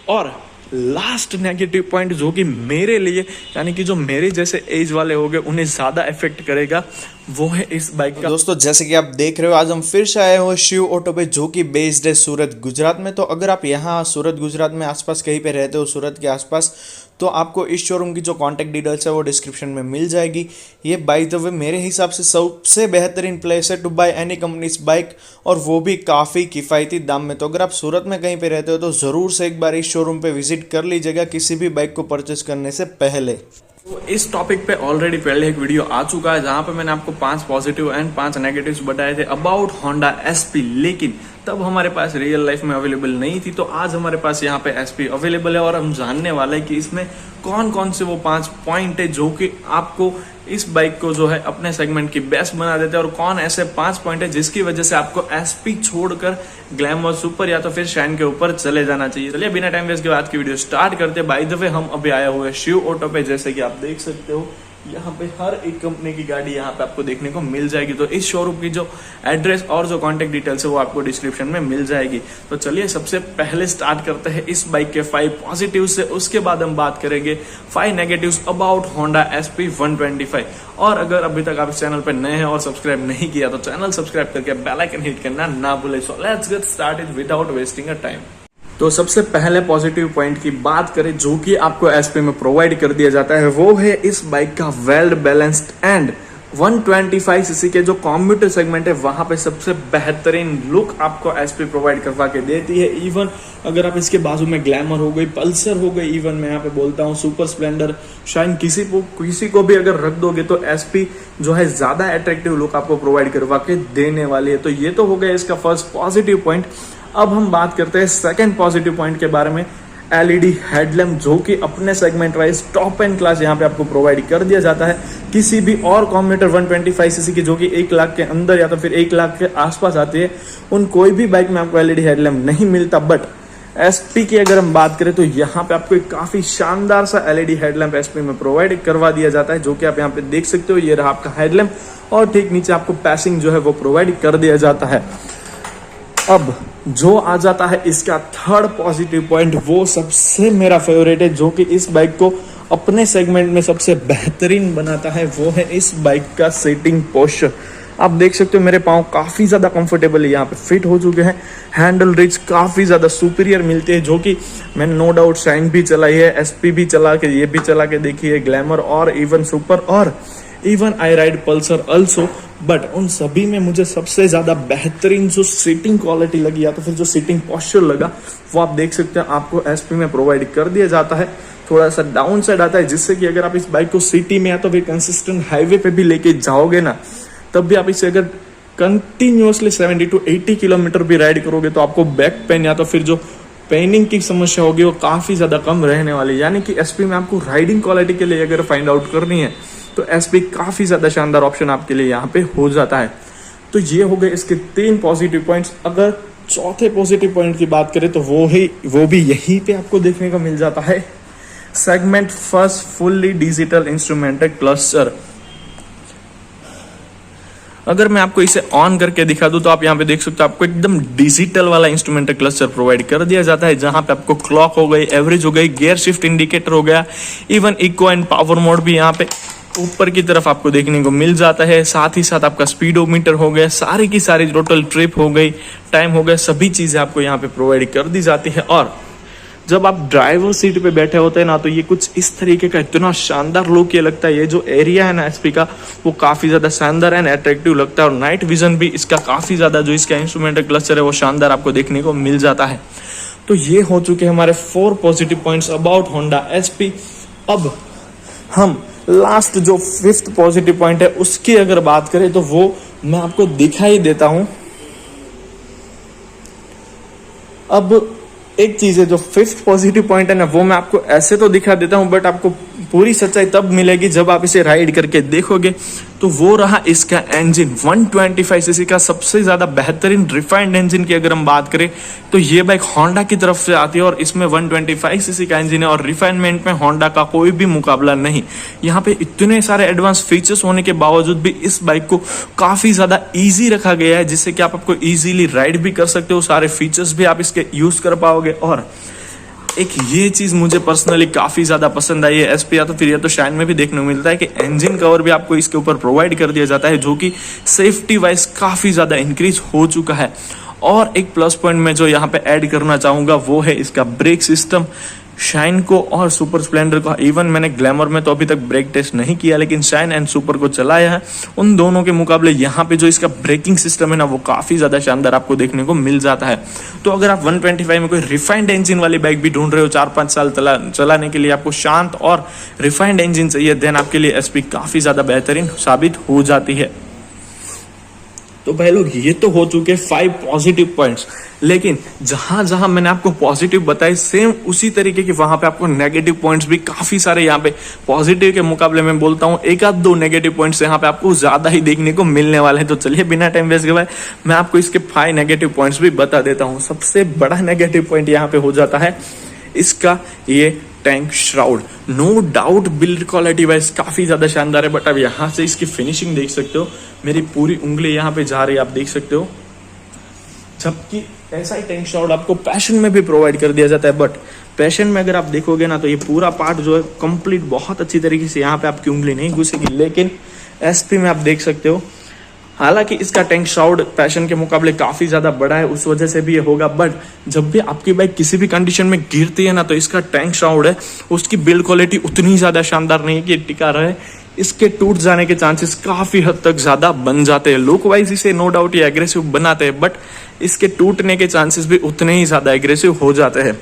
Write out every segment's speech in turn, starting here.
और last negative point जो कि मेरे लिए यानी कि जो मेरे जैसे एज वाले हो गए उन्हें ज़्यादा इफेक्ट करेगा वो है इस बाइक का। दोस्तों जैसे कि आप देख रहे हो आज हम फिर से आए हो शिव ऑटो पे जो कि बेस्ड है सूरत गुजरात में। तो अगर आप यहाँ सूरत गुजरात में आसपास कहीं पे रहते हो सूरत के आसपास तो आपको इस शोरूम की जो कॉन्टैक्ट डिटेल्स है वो डिस्क्रिप्शन में मिल जाएगी। ये बाय द वे मेरे हिसाब से सबसे बेहतरीन प्लेस है to buy any companies bike और वो भी काफ़ी किफ़ायती दाम में। तो अगर आप सूरत में कहीं पे रहते हो तो ज़रूर से एक बार इस शोरूम पे विजिट कर लीजिएगा किसी भी बाइक को परचेस करने से पहले। तो इस टॉपिक पे ऑलरेडी पहले एक वीडियो आ चुका है जहां पे मैंने आपको 5 पॉजिटिव एंड 5 नेगेटिव्स बताए थे अबाउट होंडा एसपी, लेकिन तब हमारे पास रियल लाइफ में अवेलेबल नहीं थी। तो आज हमारे पास यहाँ पे एसपी अवेलेबल है और हम जानने वाले हैं कि इसमें कौन कौन से वो 5 पॉइंट है जो कि आपको इस बाइक को जो है अपने सेगमेंट की बेस्ट बना देते हैं और कौन ऐसे 5 पॉइंट है जिसकी वजह से आपको एसपी छोड़कर ग्लैमर, सुपर या तो फिर शाइन के ऊपर चले जाना चाहिए। चलिए बिना टाइम वेस्ट के बाद की वीडियो स्टार्ट करते हैं। बाय द वे हम अभी आए हुए शिव ऑटो पे, जैसे कि आप देख सकते हो यहाँ पे हर एक कंपनी की गाड़ी यहाँ पे आपको देखने को मिल जाएगी। तो इस शोरूम की जो एड्रेस और जो कॉन्टेक्ट डिटेल्स है वो आपको डिस्क्रिप्शन में मिल जाएगी। तो चलिए सबसे पहले स्टार्ट करते हैं इस बाइक के 5 पॉजिटिव से, उसके बाद हम बात करेंगे 5 नेगेटिव्स अबाउट होंडा एसपी 125। और अगर अभी तक आप इस चैनल पर नए हैं और सब्सक्राइब नहीं किया तो चैनल सब्सक्राइब करके बेल आइकन हिट करना ना भूले। So let's get started without wasting a time. तो सबसे पहले पॉजिटिव पॉइंट की बात करें जो कि आपको एसपी में प्रोवाइड कर दिया जाता है वो है इस बाइक का वेल बैलेंस्ड एंड 125 सीसी के जो कॉम्यूटर सेगमेंट है वहां पे सबसे बेहतरीन लुक आपको एसपी प्रोवाइड करवा के देती है। इवन अगर आप इसके बाजू में ग्लैमर हो गई, पल्सर हो गई, इवन मैं यहाँ पे बोलता हूँ सुपर स्प्लेंडर, शाइन, किसी को भी अगर रख दोगे तो एसपी जो है ज्यादा अट्रैक्टिव लुक आपको प्रोवाइड करवा के देने वाली है। तो ये तो हो गया इसका फर्स्ट पॉजिटिव पॉइंट। अब हम बात करते हैं सेकंड पॉजिटिव पॉइंट के बारे में, एलईडी हेडलैम्प जो कि अपने segment wise top and class यहाँ पे आपको प्रोवाइड कर दिया जाता है। किसी भी और कॉम्यूटर 125 सीसी की जो कि 1 लाख के अंदर या तो फिर 1 लाख के आसपास आती है उन कोई भी बाइक में आपको एलईडी हेडलैम्प नहीं मिलता। बट एसपी की अगर हम बात करें तो यहाँ पे आपको एक काफी शानदार सा एलईडी हेडलैम्प एसपी में प्रोवाइड करवा दिया जाता है, जो कि आप यहाँ पे देख सकते हो। ये रहा आपका हेडलैम्प और ठीक नीचे आपको पैसिंग जो है वो प्रोवाइड कर दिया जाता है। अब जो आ जाता है इसका थर्ड पॉजिटिव पॉइंट, वो सबसे मेरा फेवरेट है जो कि इस बाइक को अपने सेगमेंट में सबसे बेहतरीन बनाता है, वो है इस बाइक का सीटिंग पोस्चर। आप देख सकते हो मेरे पाँव काफ़ी ज़्यादा कंफर्टेबल यहाँ पे फिट हो चुके हैं। हैंडल रिच काफ़ी ज़्यादा सुपीरियर मिलते हैं, जो कि मैंने नो डाउट शाइन भी चलाई है, एसपी भी चला के, ये भी चला के देखी है, ग्लैमर और इवन सुपर और even I ride Pulsar also. But उन सभी में मुझे सबसे ज्यादा बेहतरीन जो सीटिंग क्वालिटी लगी या तो फिर जो सीटिंग पोस्चर लगा वो आप देख सकते हैं आपको एसपी में प्रोवाइड कर दिया जाता है। थोड़ा सा डाउन साइड आता है जिससे कि अगर आप इस बाइक को सिटी में या तो फिर कंसिस्टेंट हाईवे पे भी लेके जाओगे ना तब भी आप इसे अगर कंटिन्यूअसली 70 to 80 किलोमीटर भी राइड करोगे तो आपको बैक पेन या तो फिर जो पेनिंग की समस्या होगी वो काफी ज्यादा कम रहने वाली। यानी कि एसपी में आपको राइडिंग क्वालिटी के लिए अगर फाइंड आउट करनी है तो एसपी काफी ज्यादा शानदार ऑप्शन आपके लिए यहाँ पे हो जाता है। तो ये हो गए इसके 3 पॉजिटिव पॉइंट्स। अगर चौथे पॉजिटिव पॉइंट की बात करें तो वो भी यहीं पे आपको देखने को मिल जाता है, segment first fully digital instrumented cluster. अगर मैं आपको इसे ऑन करके दिखा दूं तो आप यहाँ पे देख सकते हो आपको एकदम डिजिटल वाला इंस्ट्रूमेंटल क्लस्टर प्रोवाइड कर दिया जाता है, जहां पे आपको क्लॉक हो गई, एवरेज हो गई, गियर शिफ्ट इंडिकेटर हो गया, even eco and power mode भी यहाँ पे ऊपर की तरफ आपको देखने को मिल जाता है। साथ ही साथ आपका स्पीडोमीटर हो गया, सारी की सारी टोटल ट्रिप हो गई, टाइम हो गया, सभी चीजें आपको यहाँ पे प्रोवाइड कर दी जाती है। और जब आप ड्राइवर सीट पे बैठे होते हैं ना तो ये कुछ इस तरीके का इतना शानदार लुक ये लगता है। ये जो एरिया है ना एसपी का वो काफी ज्यादा शानदार एंड अट्रैक्टिव लगता है और नाइट विजन भी इसका काफी ज्यादा जो इसका इंस्ट्रूमेंटल क्लस्टर है वो शानदार आपको देखने को मिल जाता है। तो ये हो चुके हमारे 4 positive points about Honda SP. अब हम लास्ट जो 5th पॉजिटिव पॉइंट है उसकी अगर बात करें तो वो मैं आपको दिखाई देता हूं। अब एक चीज है जो 5th पॉजिटिव पॉइंट है ना वो मैं आपको ऐसे तो दिखा देता हूं बट आपको पूरी सच्चाई तब मिलेगी जब आप इसे राइड करके देखोगे। तो वो रहा इसका इंजन, 125 सीसी का सबसे ज्यादा बेहतरीन रिफाइंड इंजन की अगर हम बात करें तो ये बाइक होंडा की तरफ से आती है और इसमें 125 सीसी का इंजन है और रिफाइनमेंट में होंडा का कोई भी मुकाबला नहीं। यहाँ पे इतने सारे एडवांस फीचर्स होने के बावजूद भी इस बाइक को काफी ज्यादा इजी रखा गया है, जिससे कि आप आपको इजीली राइड भी कर सकते हो, सारे फीचर्स भी आप इसके यूज कर पाओगे। और एक ये चीज मुझे पर्सनली काफी ज्यादा पसंद आई है एसपी या तो फिर या तो शाइन में भी देखने को मिलता है कि इंजन कवर भी आपको इसके ऊपर प्रोवाइड कर दिया जाता है, जो कि सेफ्टी वाइज काफी ज्यादा इंक्रीज हो चुका है। और एक प्लस पॉइंट मैं जो यहाँ पे ऐड करना चाहूंगा वो है इसका ब्रेक सिस्टम। शाइन को और सुपर स्प्लेंडर को, इवन मैंने ग्लैमर में तो अभी तक ब्रेक टेस्ट नहीं किया, लेकिन शाइन एंड सुपर को चलाया है, उन दोनों के मुकाबले यहाँ पे जो इसका ब्रेकिंग सिस्टम है ना वो काफी ज्यादा शानदार आपको देखने को मिल जाता है। तो अगर आप 125 में कोई रिफाइंड इंजन वाली बाइक भी ढूंढ रहे हो 4-5 साल चलाने के लिए, आपको शांत और रिफाइंड इंजन चाहिए, देन आपके लिए एसपी काफी ज्यादा बेहतरीन साबित हो जाती है। तो भाई लोग ये तो हो चुके 5 पॉजिटिव पॉइंट्स, लेकिन जहां जहां मैंने आपको पॉजिटिव बताए सेम उसी तरीके के वहां पे आपको नेगेटिव पॉइंट्स भी काफी सारे यहाँ पे पॉजिटिव के मुकाबले में बोलता हूँ 1-2 नेगेटिव पॉइंट्स यहाँ पे आपको ज्यादा ही देखने को मिलने वाले हैं। तो चलिए बिना टाइम वेस्ट के भाई मैं आपको इसके 5 नेगेटिव पॉइंट्स भी बता देता हूँ। सबसे बड़ा नेगेटिव पॉइंट यहाँ पे हो जाता है इसका ये tank shroud. No doubt build quality wise काफी ज्यादा शानदार है, बट अब यहाँ से इसकी फिनिशिंग देख सकते हो, मेरी पूरी उंगली यहाँ पे जा रही है, आप देख सकते हो। जबकि ऐसा ही टैंक श्राउड आपको पैशन में भी प्रोवाइड कर दिया जाता है, बट पैशन में अगर आप देखोगे ना तो ये पूरा पार्ट जो है कंप्लीट बहुत अच्छी तरीके से यहाँ पे आपकी उंगली नहीं घुसेगी। लेकिन एसपी में आप देख सकते हो, हालांकि इसका टैंक श्राउड पैशन के मुकाबले काफी ज्यादा बड़ा है, उस वजह से भी ये होगा, बट जब भी आपकी बाइक किसी भी कंडीशन में गिरती है ना तो इसका टैंक श्राउड है उसकी बिल्ड क्वालिटी उतनी ज्यादा शानदार नहीं है कि टिका रहे। इसके टूट जाने के चांसेस काफी हद तक ज्यादा बन जाते हैं। लुक वाइज इसे नो डाउट ये एग्रेसिव बनाते हैं, बट इसके टूटने के चांसेस भी उतने ही ज्यादा एग्रेसिव हो जाते हैं।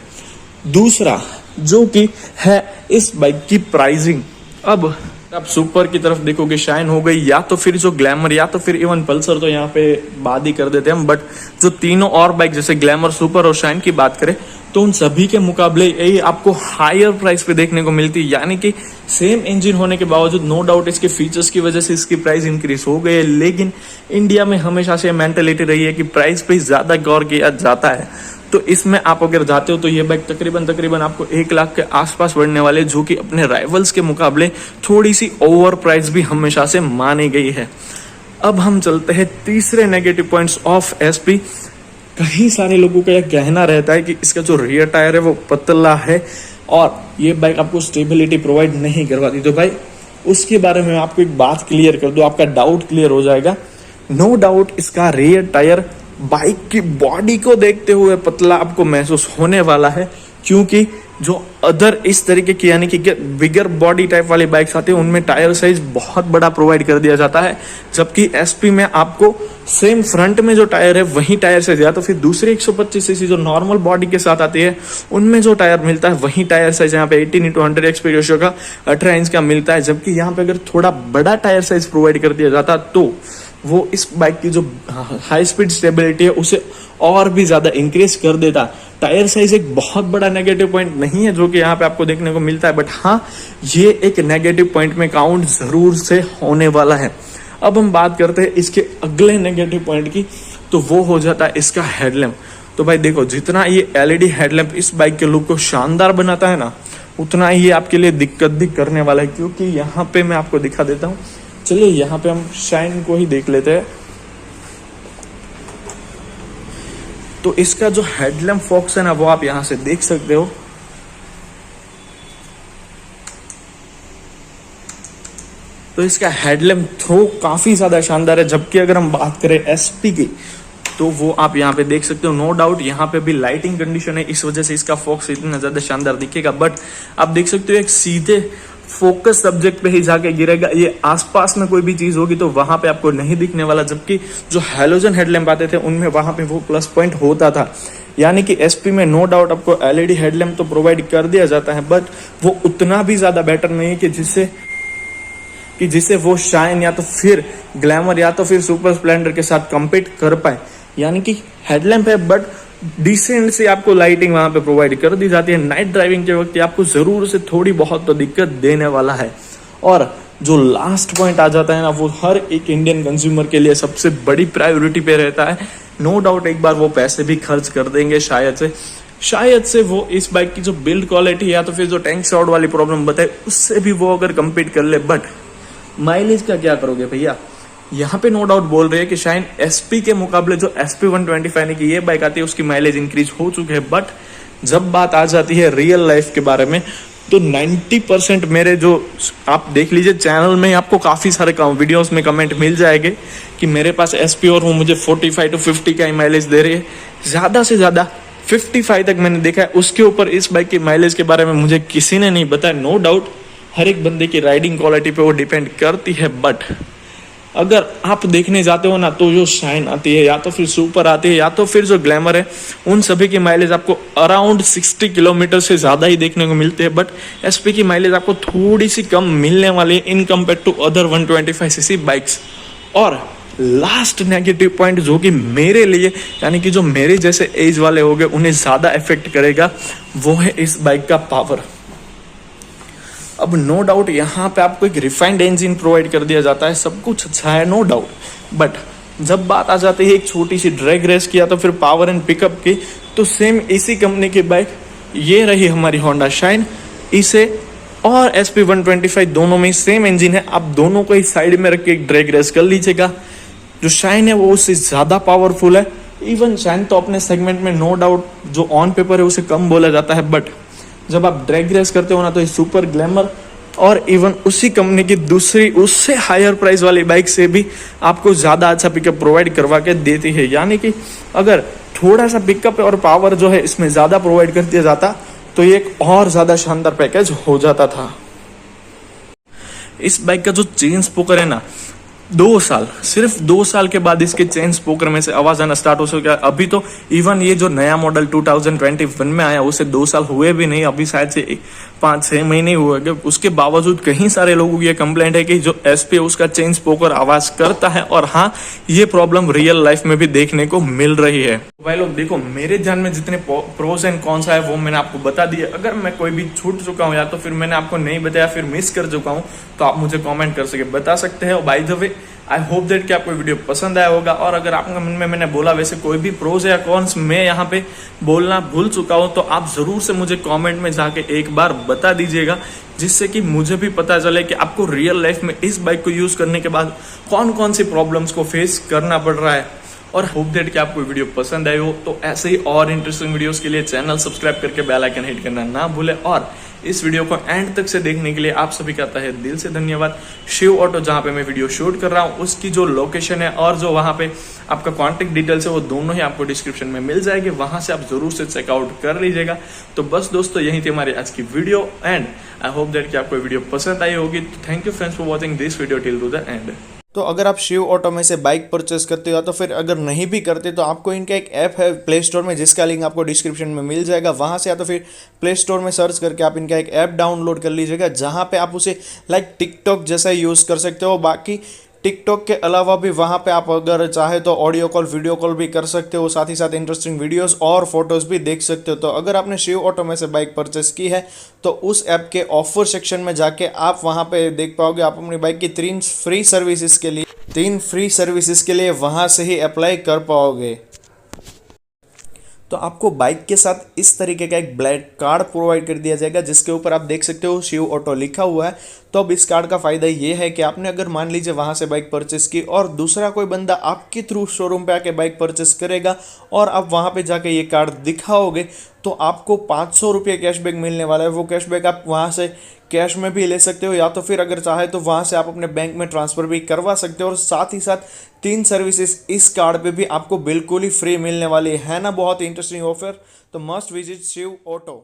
दूसरा जो कि है इस बाइक की प्राइसिंग। अब आप सुपर की तरफ देखोगे, शाइन हो गई, या तो फिर जो ग्लैमर, या तो फिर इवन पल्सर, तो यहाँ पे बात ही कर देते हैं हम, बट जो तीनों और बाइक जैसे ग्लैमर, सुपर और शाइन की बात करें तो उन सभी के मुकाबले यही आपको हायर प्राइस पे देखने को मिलती है। यानी कि सेम इंजन होने के बावजूद नो डाउट इसके फीचर्स की वजह से इसकी प्राइस इंक्रीज हो गई है, लेकिन इंडिया में हमेशा से मेंटेलिटी रही है कि प्राइस पे ज्यादा गौर किया जाता है। तो इसमें आप अगर जाते हो तो ये बाइक तकरीबन आपको 1 लाख के आसपास बढ़ने वाले, जो कि अपने राइवल्स के मुकाबले थोड़ी सी ओवर प्राइस भी हमेशा से मानी गई है। अब हम चलते हैं तीसरे नेगेटिव पॉइंट्स ऑफ एसपी। कई सारे लोगों का यह कहना रहता है कि इसका जो रियर टायर है वो पतला है और ये बाइक आपको स्टेबिलिटी प्रोवाइड नहीं करवाती। तो भाई उसके बारे में आपको एक बात क्लियर कर दो, आपका डाउट क्लियर हो जाएगा। नो डाउट इसका रियर टायर बाइक की बॉडी को देखते हुए पतला आपको महसूस होने वाला है, क्योंकि जो अदर इस तरीके की यानी कि बिगर बॉडी टाइप वाली बाइक्स आती है उनमें टायर साइज बहुत बड़ा प्रोवाइड कर दिया जाता है, जबकि एसपी में आपको सेम फ्रंट में जो टायर है वही टायर साइज, या तो फिर दूसरी 125 सीसी जो नॉर्मल बॉडी के साथ आती है उनमें जो टायर मिलता है वही टायर साइज यहाँ पे 18x100 एक्सपी रेशियो का 18 इंच का मिलता है। जबकि यहाँ पे अगर थोड़ा बड़ा टायर साइज प्रोवाइड कर दिया जाता तो वो इस बाइक की जो हाई स्पीड स्टेबिलिटी है उसे और भी ज्यादा इंक्रीज कर देता। टायर साइज एक बहुत बड़ा नेगेटिव पॉइंट नहीं है जो कि यहाँ पे आपको देखने को मिलता है, बट हाँ ये एक नेगेटिव पॉइंट में काउंट जरूर से होने वाला है। अब हम बात करते हैं इसके अगले नेगेटिव पॉइंट की, तो वो हो जाता है इसका हेडलैम्प। तो भाई देखो, जितना ये एलईडी हेडलैम्प इस बाइक के लुक को शानदार बनाता है ना, उतना ही आपके लिए दिक्कत भी करने वाला है, क्योंकि यहाँ पे मैं आपको दिखा देता हूँ। चलिए यहाँ पे हम शाइन को ही देख लेते हैं। तो इसका जो हेडलैम्प फोकस है ना वो आप यहां से देख सकते हो। तो इसका हेडलैम्प थ्रो काफी ज्यादा शानदार है, जबकि अगर हम बात करें एसपी की तो वो आप यहाँ पे देख सकते हो। नो डाउट यहाँ पे भी लाइटिंग कंडीशन है, इस वजह से इसका फोकस इतना ज्यादा शानदार दिखेगा, बट आप देख सकते हो एक सीधे फोकस सब्जेक्ट पे ही जाके गिरेगा। ये आसपास में कोई भी चीज होगी तो वहां पे आपको नहीं दिखने वाला, जबकि जो हैलोजन हेडलैम्प आते थे उनमें वहां पे वो प्लस पॉइंट होता था। यानी कि एसपी में नो डाउट आपको एलईडी हेडलैम्प तो प्रोवाइड कर दिया जाता है, बट वो उतना भी ज्यादा बेटर नहीं है कि जिससे वो शाइन या तो फिर ग्लैमर या तो फिर सुपर स्प्लेंडर के साथ कम्पीट कर पाए। यानी कि हेडलैम्प है बट डिसेंट से आपको लाइटिंग वहां पे प्रोवाइड कर दी जाती है। नाइट ड्राइविंग के वक्त आपको जरूर से थोड़ी बहुत तो दिक्कत देने वाला है। और जो लास्ट पॉइंट आ जाता है ना, वो हर एक इंडियन कंज्यूमर के लिए सबसे बड़ी प्रायोरिटी पे रहता है। नो डाउट एक बार वो पैसे भी खर्च कर देंगे शायद से वो इस बाइक की जो बिल्ड क्वालिटी या तो फिर जो टैंक शॉर्ट वाली प्रॉब्लम बताए उससे भी वो अगर कम्पीट कर ले। बट माइलेज का क्या करोगे भैया? यहाँ पे नो डाउट बोल रहे हैं कि शायद एसपी के मुकाबले जो एसपी 125 यानी कि ये बाइक आती है उसकी माइलेज इंक्रीज हो चुके हैं, बट जब बात आ जाती है रियल लाइफ के बारे में तो 90% मेरे जो आप देख लीजिए चैनल में आपको काफ़ी सारे वीडियोस में कमेंट मिल जाएंगे कि मेरे पास एसपी और वो मुझे 45 to 50 का ही माइलेज दे रही है। ज़्यादा से ज़्यादा 55 तक मैंने देखा है। उसके ऊपर इस बाइक की माइलेज के बारे में मुझे किसी ने नहीं बताया। नो डाउट हर एक बंदे की राइडिंग क्वालिटी पे वो डिपेंड करती है, बट अगर आप देखने जाते हो ना तो जो शाइन आती है या तो फिर सुपर आती है या तो फिर जो ग्लैमर है, उन सभी की माइलेज आपको अराउंड 60 किलोमीटर से ज़्यादा ही देखने को मिलती है। बट एसपी की माइलेज आपको थोड़ी सी कम मिलने वाली है in compare to other 125cc bikes. और लास्ट नेगेटिव पॉइंट जो कि मेरे लिए यानी कि जो मेरे जैसे एज वाले हो गए उन्हें ज़्यादा इफेक्ट करेगा, वो है इस बाइक का पावर। अब नो डाउट यहाँ पे आपको एक रिफाइंड इंजन प्रोवाइड कर दिया जाता है, सब कुछ अच्छा है नो डाउट, बट जब बात आ जाती है एक छोटी सी ड्रैग रेस की या तो फिर पावर एंड पिकअप की, तो सेम इसी कंपनी की बाइक ये रही हमारी होंडा शाइन। इसे और SP 125 दोनों में सेम इंजन है। आप दोनों को इस साइड में रख के एक ड्रैग रेस कर लीजिएगा। जो शाइन है वो उससे ज़्यादा पावरफुल है। इवन शाइन तो अपने सेगमेंट में नो डाउट जो ऑन पेपर है उसे कम बोला जाता है, बट जब आप ड्रैग रेस करते हो ना तो ये सुपर ग्लैमर और इवन उसी कंपनी की दूसरी उससे हायर प्राइस वाली बाइक से भी आपको ज़्यादा अच्छा पिकअप प्रोवाइड करवा के देती है। यानी कि अगर थोड़ा सा पिकअप और पावर जो है इसमें ज़्यादा प्रोवाइड कर दिया जाता तो ये एक और ज़्यादा शानदार पैकेज हो जाता था। इस बाइक का जो चेन स्पोकर है ना, 2 साल, सिर्फ 2 साल के बाद इसके चेन स्पोकर में से आवाज आना स्टार्ट हो सका। अभी तो इवन ये जो नया मॉडल 2021 में आया उसे 2 साल हुए भी नहीं, अभी शायद से 5-6 महीने हुए। उसके बावजूद कई सारे लोगों की ये कंप्लेंट है कि जो एसपी है उसका चेन स्पोकर आवाज करता है। और हाँ, ये प्रॉब्लम रियल लाइफ में भी देखने को मिल रही है। भाई लोग देखो, मेरे ध्यान में जितने प्रोज एंड कॉन्स है वो मैंने आपको बता दिया। अगर मैं कोई भी छूट चुका हूँ या तो फिर मैंने आपको नहीं बताया फिर मिस कर चुका हूँ तो आप मुझे कमेंट कर सके बता सकते हैं। और by the way I hope that कि आपको वीडियो पसंद आया होगा। और अगर आपके मन में मैंने बोला वैसे कोई भी प्रोज या कॉन्स मैं यहाँ पे बोलना भूल चुका हूँ तो आप जरूर से मुझे कमेंट में जाके एक बार बता दीजिएगा, जिससे कि मुझे भी पता चले कि आपको रियल लाइफ में इस बाइक को यूज करने के बाद कौन कौन सी प्रॉब्लम्स को फेस करना पड़ रहा है। और होप दैट कि आपको वीडियो पसंद आई हो। तो ऐसे ही और इंटरेस्टिंग वीडियोस के लिए चैनल सब्सक्राइब करके बेल आइकन हिट करना ना भूले। और इस वीडियो को एंड तक से देखने के लिए आप सभी का तहे दिल से धन्यवाद। शिव ऑटो जहाँ पे मैं वीडियो शूट कर रहा हूँ उसकी जो लोकेशन है और जो वहाँ पे आपका कॉन्टेक्ट डिटेल्स है वो दोनों ही आपको डिस्क्रिप्शन में मिल जाएगी, वहां से आप जरूर से चेकआउट कर लीजिएगा। तो बस दोस्तों यही थी हमारी आज की video and I hope that कि आपको वीडियो पसंद आई होगी। Thank you friends for watching this video till two the end. तो अगर आप शिव ऑटो में से बाइक परचेस करते हो तो फिर अगर नहीं भी करते तो आपको इनका एक ऐप है प्ले स्टोर में जिसका लिंक आपको डिस्क्रिप्शन में मिल जाएगा, वहाँ से या तो फिर प्ले स्टोर में सर्च करके आप इनका एक ऐप डाउनलोड कर लीजिएगा, जहाँ पे आप उसे लाइक टिकटॉक जैसा यूज़ कर सकते हो। बाकी टिकटॉक के अलावा भी वहाँ पे आप अगर चाहे तो ऑडियो कॉल वीडियो कॉल भी कर सकते हो, साथ ही साथ इंटरेस्टिंग वीडियोस और फोटोज़ भी देख सकते हो। तो अगर आपने शिव ऑटो में से बाइक परचेस की है तो उस ऐप के ऑफर सेक्शन में जाके आप वहाँ पे देख पाओगे आप अपनी बाइक की 3 फ्री सर्विसेज के लिए वहाँ से ही अप्लाई कर पाओगे। तो आपको बाइक के साथ इस तरीके का एक ब्लैक कार्ड प्रोवाइड कर दिया जाएगा जिसके ऊपर आप देख सकते हो शिव ऑटो लिखा हुआ है। तो अब इस कार्ड का फ़ायदा ये है कि आपने अगर मान लीजिए वहाँ से बाइक परचेस की और दूसरा कोई बंदा आपके थ्रू शोरूम पे आके बाइक परचेस करेगा और आप वहाँ पे जाके ये कार्ड दिखाओगे तो आपको 500 रुपये कैशबैक मिलने वाला है। वो कैशबैक आप वहाँ से कैश में भी ले सकते हो या तो फिर अगर चाहे तो वहाँ से आप अपने बैंक में ट्रांसफ़र भी करवा सकते हो। और साथ ही साथ 3 सर्विसेज इस कार्ड पे भी आपको बिल्कुल ही फ्री मिलने वाली है ना। बहुत ही इंटरेस्टिंग ऑफर। तो मस्ट विजिट शिव ऑटो।